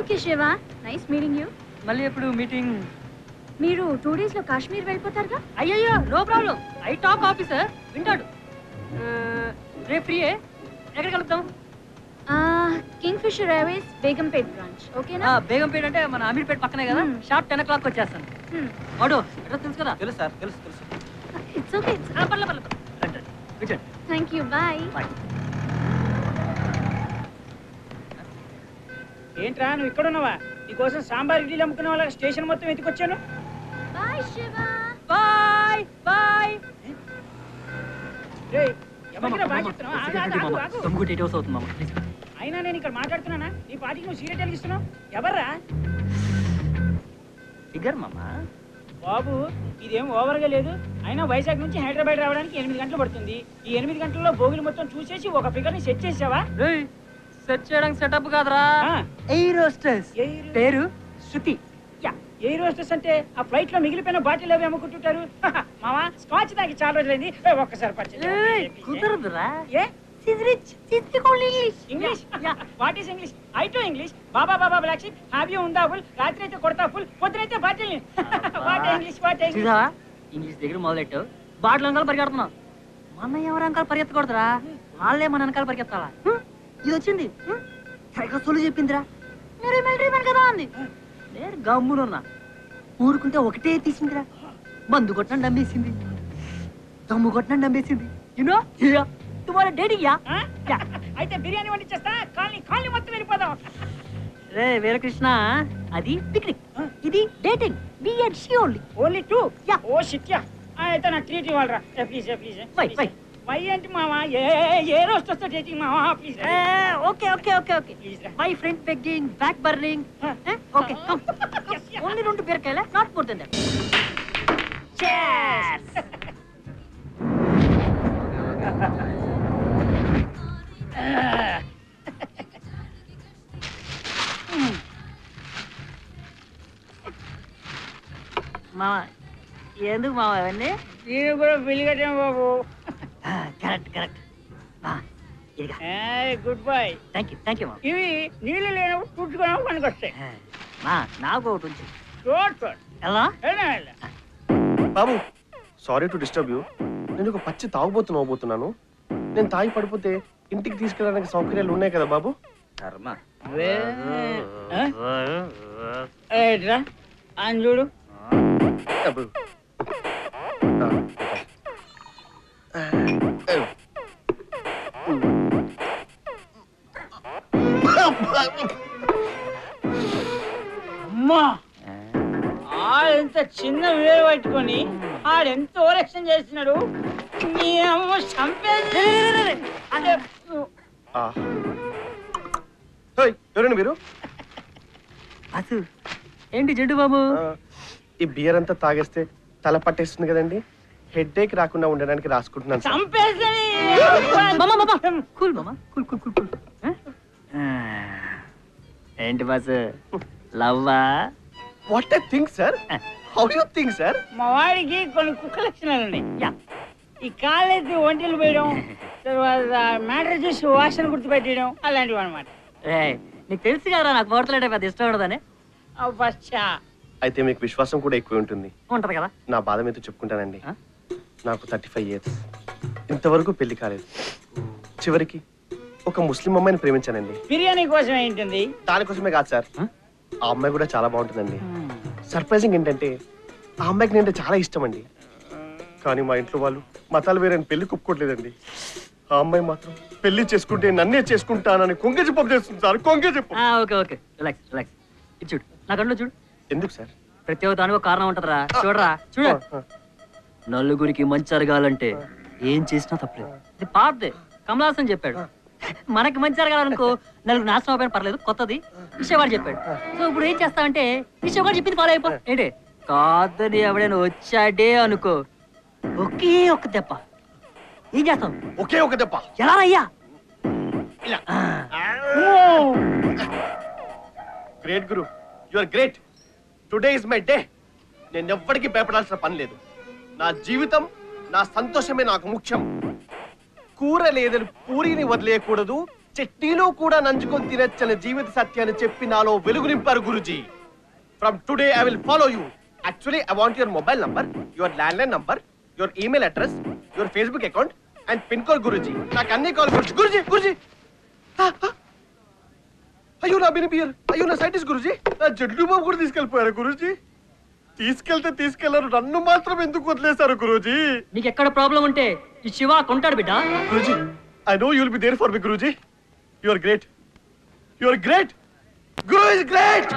Okay Shiva, nice meeting you. మళ్ళీ ఎప్పుడు meeting? మీరు 2 days లో కాశ్మీర్ వెళ్ళిపోతారుగా? అయ్యయ్యో no problem, I talk officer వింటాడు. రేపు ఫ్రీయే, ఎక్కడ కలుద్దాం? Kingfisher airways Begumpet branch, ఓకేనా? బేగంపేట్ అంటే మన అమీర్పేట్ పక్కనే కదా. షార్ప్ 10 o'clock వచ్చేస్తాను. ఆటో అడ్రస్ తెలుసు కదా? తెలుసు సార్, తెలుసు తెలుసు. It's okay. పర్లేదు. Thank you, bye. ఏంట్రా నువ్వు ఇక్కడ ఉన్నావా? నీకోసం సాంబార్ ఇడ్లీలు అమ్ముకునే వాళ్ళ స్టేషన్ మొత్తం ఎత్తుకొచ్చాను. బాయ్ శివ. Bye bye. అయినా నేను ఇక్కడ మాట్లాడుతున్నానా? నీ పార్టీకి నువ్వు సీరియట్ వెలిగిస్తున్నావు. ఎవర్రా? ఫిగర్ మామా. బాబు ఇదేం ఓవర్గా లేదు. అయినా వైజాగ్ నుంచి హైదరాబాద్ రావడానికి 8 గంటలు పడుతుంది. ఈ 8 గంటల్లో భోగిలు మొత్తం చూసేసి ఒక ఫిగర్ ని సెట్ చేసావా? సెట్ చేయడానికి సెటప్ కాదురా, ఎయిర్ హోస్టెస్. పేరు శృతి. ఎయిర్ హోస్టెస్ అంటే ఆ ఫ్లైట్ లో మిగిలిపోయిన బాటిల్ అవి అమ్ముకుంటుంటారు. మామా స్కాచ్ తాగి చాలా రోజులైంది, ఒక్కసారి కుదరదురా. ఏ English? What is English? I to English. Baa baa black sheep, have you ఉందా ఫుల్? రాత్రి అయితే కొడతా ఫుల్, పొద్దునైతే bottle. What English? What English? English దగ్గర మొదలెట్టు, బాటిల్ అంకాలు పరిగెడుతున్నావు. మన ఎవరు అంకాలు పరిగెత్తకూడదురా, వాళ్ళే మన వెనకాల పరిగెత్తాలా. ఇది వచ్చింది సొల్లు చెప్పిందిరా, మీరు మిలిటరీ మ్యాన్ కదా అంది. నేను గమ్మునున్నా, ఊరుకుంటే ఒకటే తీసిందిరా. మందు కొట్టిన నమ్మేసింది, దమ్ము కొట్టిన నమ్మేసింది. You know tomorrow dating. అయితే బిర్యానీ వండించేస్తా, కాలనీ మొత్తం వెళ్ళిపోదాం. రే వీరకృష్ణ, అది పిక్నిక్, ఇది dating. Me and she only. Only 2? Oh shit. అయితే నాకు ట్రీట్ ఇవ్వాలరా ప్లీజ్. వై వై అంటే మావా ఏ రోజు వస్తా డేటింగ్ మావా please. Okay okay okay okay. My friend begging, back burning. Okay come. Only 2 బీరకాయలే, not more than that. cheers. మావా ఎందుకు మావా అవన్నీ? నేను కూడా బిల్లు కట్టాను బాబు. Correct correct. Good boy. Thank you మా. ఇవి నీళ్ళు లేనప్పుడు తుడుచుకోవడం పనికి వస్తాయి. నాకు ఒకటి ఉంచు. ఎలా బాబు సారీ టు డిస్టర్బ్ యూ. నేను ఒక పచ్చి తాగుబోతున్నాను. నేను తాగి పడిపోతే ఇంటికి తీసుకెళ్ళడానికి సౌకర్యాలు ఉన్నాయి కదా బాబు? అని చూడు. అమ్మా ఆడెంత చిన్న వేలు పట్టుకొని ఆడెంత ఓరక్షణ చేస్తున్నాడు. ఎవరండి మీరు? ఏంటి జడ్డు బాబు, ఈ బియర్ అంతా తాగేస్తే తల పట్టేస్తుంది కదండి, హెడ్ ఏక్ రాకుండా ఉండడానికి రాసుకుంటున్నాను. ఏంటి బాస్ లవ్వా? What I think sir. How you think sir? మా వాడికి కొన్ని కుక్క లక్షణాలు ఉన్నాయి. ఈ కాళ్ళెత్తి ఒంటెలు పోయడం, తర్వాత మ్యాటర్ చేసి వాసన గుర్తుపెట్టడం, అలాంటివి అనమాట. నీకు తెలుసు కదా నాకు మోడతలేట పెద్ద ఇష్టం ఉండదని. అయితే మీకు విశ్వాసం కూడా ఎక్కువ ఉంటుంది. ఉంటది కదా. నా బాధ మీతో చెప్పుకుంటానండి. నాకు 35 years, ఇంతవరకు పెళ్లి కాలేదు. చివరికి ఒక ముస్లిం అమ్మాయిని ప్రేమించానండి. బిర్యానీ కోసం ఏంటుంది? దానికోసమే కాదు సార్, ఆ అమ్మాయి కూడా చాలా బాగుంటుందండి. సర్ప్రైజింగ్ ఏంటంటే ఆ అమ్మాయికి నేను చాలా ఇష్టం అండి. కానీ మా ఇంట్లో వాళ్ళు మతాలు వేరే పెళ్లి కుప్పుకోవట్లేదండి. ఆ అమ్మాయి మాత్రం పెళ్లి చేసుకుంటే నన్నే చేసుకుంటానని కొంగ చెప్పు చేస్తుంది సార్. కొంగ చెప్పు. Okay okay relax relax. ఇది చూడు, నా కళ్ళు చూడు. ఎందుకు సార్? ప్రతి ఒక్క దానికి కారణం ఉంటదిరా. చూడరా చూడ. నలుగురికి మంచి జరగాలంటే ఏం చేసినా తప్పలేదు. ఇది పాతదే, కమలాసన్ చెప్పాడు. మనకి మంచి జరగాలనుకో నలుగురు నాశనం అయిపోయిన పర్లేదు, కొత్తది విషయవాడు చెప్పాడు. సో ఇప్పుడు ఏం చేస్తావంటే విషయవాడు చెప్పింది ఫాలో అయిపో. ఏంటి కాదని ఎవడైనా వచ్చాడే అనుకో, ఒకే ఒక్క దెబ్బ. ఏం చేస్తాం? ఒకే ఒక దెబ్బ. ఎలా అయ్యా? Great guru, you are great. Today is my day. నేను ఎవ్వడికి భయపడాల్సిన పని లేదు. నా జీవితం, నా సంతోషమే నాకు ముఖ్యం. కూర లేదని పూరిని వదిలేయకూడదు, చట్నీలో కూడా నంచుకొని తినచ్చని జీవిత సత్యాన్ని చెప్పి నాలో వెలుగు నింపారు Guruji. From today I will follow you. Actually I want your mobile number, your landline number, your email address, your Facebook account and pin code Guruji. నాకు అన్ని కాల్ గురుజీ. గురుజీ గురుజీ అయ్యో నా బియర్, అయ్యో నా సైంటిస్ట్ గురుజీ. నా జడ్డు బాబు కూడా తీసుకెళ్ళిపోయారు గురుజీ. తీసుకెళ్లారు, నన్ను మాత్రం ఎందుకు వదిలేశారు గురుజీ? నీకు ఎక్కడ ప్రాబ్లం ఉంటే ఈ శివ కొంటాడు బిడ్డ. Guruji I know you will be there for me Guruji. You are great, you are great, guru is great.